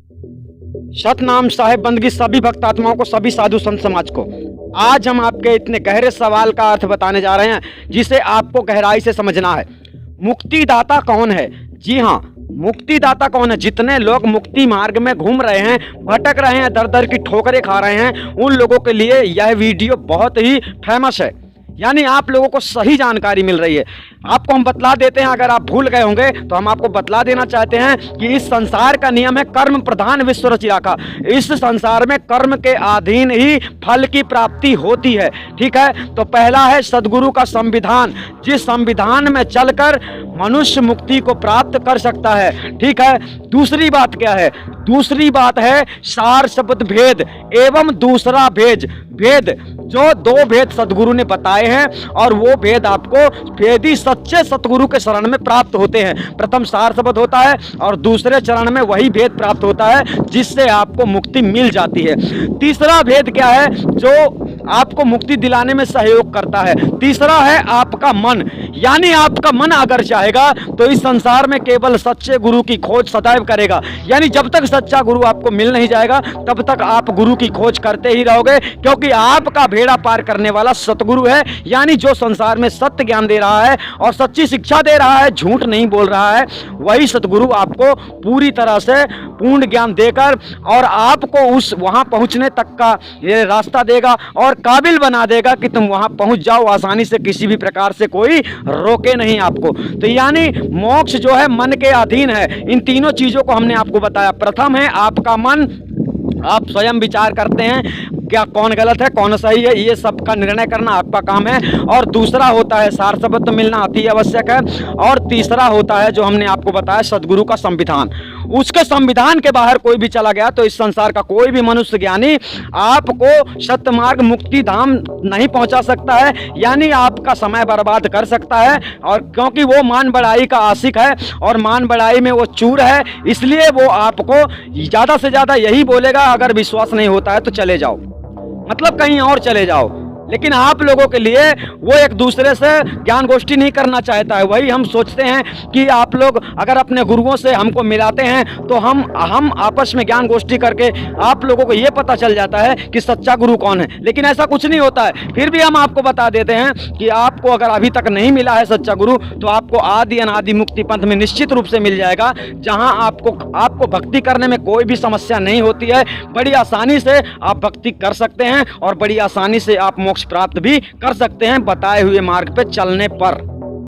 सतनाम साहेब बंदगी सभी भक्तात्माओं को, सभी साधु संत समाज को। आज हम आपके इतने गहरे सवाल का अर्थ बताने जा रहे हैं जिसे आपको गहराई से समझना है। मुक्तिदाता कौन है? जी हाँ, मुक्तिदाता कौन है? जितने लोग मुक्ति मार्ग में घूम रहे हैं, भटक रहे हैं, दर दर की ठोकरें खा रहे हैं, उन लोगों के लिए यह वीडियो बहुत ही फेमस है। यानी आप लोगों को सही जानकारी मिल रही है। आपको हम बतला देते हैं, अगर आप भूल गए होंगे तो हम आपको बतला देना चाहते हैं कि इस संसार का नियम है कर्म प्रधान विश्व रचि राखा। इस संसार में कर्म के अधीन ही फल की प्राप्ति होती है। ठीक है, तो पहला है सदगुरु का संविधान, जिस संविधान में चलकर मनुष्य मुक्ति को प्राप्त कर सकता है। ठीक है, दूसरी बात क्या है? दूसरी बात है सार शब्द भेद एवं दूसरा भेद। जो दो भेद सदगुरु ने बताए हैं और वो भेद आपको भेदी सच्चे सतगुरु के शरण में प्राप्त होते हैं। प्रथम सार शब्द होता है और दूसरे चरण में वही भेद प्राप्त होता है जिससे आपको मुक्ति मिल जाती है। तीसरा भेद क्या है जो आपको मुक्ति दिलाने में सहयोग करता है? तीसरा है आपका मन। यानी आपका मन अगर चाहेगा तो इस संसार में केवल सच्चे गुरु की खोज सदैव करेगा। यानी जब तक सच्चा गुरु आपको मिल नहीं जाएगा तब तक आप गुरु की खोज करते ही रहोगे, क्योंकि आपका बेड़ा पार करने वाला सतगुरु है। यानी जो संसार में सत्य ज्ञान दे रहा है और सच्ची शिक्षा दे रहा है, झूठ नहीं बोल रहा है, वही सतगुरु आपको पूरी तरह से पूर्ण ज्ञान देकर और आपको उस वहां पहुंचने तक का ये रास्ता देगा और काबिल बना देगा कि तुम वहां पहुंच जाओ आसानी से, किसी भी प्रकार से कोई रोके नहीं आपको। तो यानी मोक्ष जो है मन के अधीन है। इन तीनों चीजों को हमने आपको बताया। प्रथम है आपका मन, आप स्वयं विचार करते हैं क्या कौन गलत है कौन सही है, ये सब का निर्णय करना आपका काम है। और दूसरा होता है सार शब्द तो मिलना अति आवश्यक है। और तीसरा होता है जो हमने आपको बताया सदगुरु का संविधान। उसके संविधान के बाहर कोई भी चला गया तो इस संसार का कोई भी मनुष्य ज्ञानी आपको सत्य मार्ग मुक्ति धाम नहीं पहुंचा सकता है। यानी आपका समय बर्बाद कर सकता है, और क्योंकि वो मान बढ़ाई का आशिक है और मान बढ़ाई में वो चूर है, इसलिए वो आपको ज़्यादा से ज़्यादा यही बोलेगा अगर विश्वास नहीं होता है तो चले जाओ, मतलब कहीं और चले जाओ। लेकिन आप लोगों के लिए वो एक दूसरे से ज्ञान गोष्ठी नहीं करना चाहता है। वही हम सोचते हैं कि आप लोग अगर अपने गुरुओं से हमको मिलाते हैं तो हम आपस में ज्ञान गोष्ठी करके आप लोगों को ये पता चल जाता है कि सच्चा गुरु कौन है। लेकिन ऐसा कुछ नहीं होता है। फिर भी हम आपको बता देते हैं कि आपको अगर अभी तक नहीं मिला है सच्चा गुरु तो आपको आदि अनादि मुक्ति पंथ में निश्चित रूप से मिल जाएगा, जहाँ आपको भक्ति करने में कोई भी समस्या नहीं होती है। बड़ी आसानी से आप भक्ति कर सकते हैं और बड़ी आसानी से आप मोक्ष प्राप्त भी कर सकते हैं बताए हुए मार्ग पे चलने पर।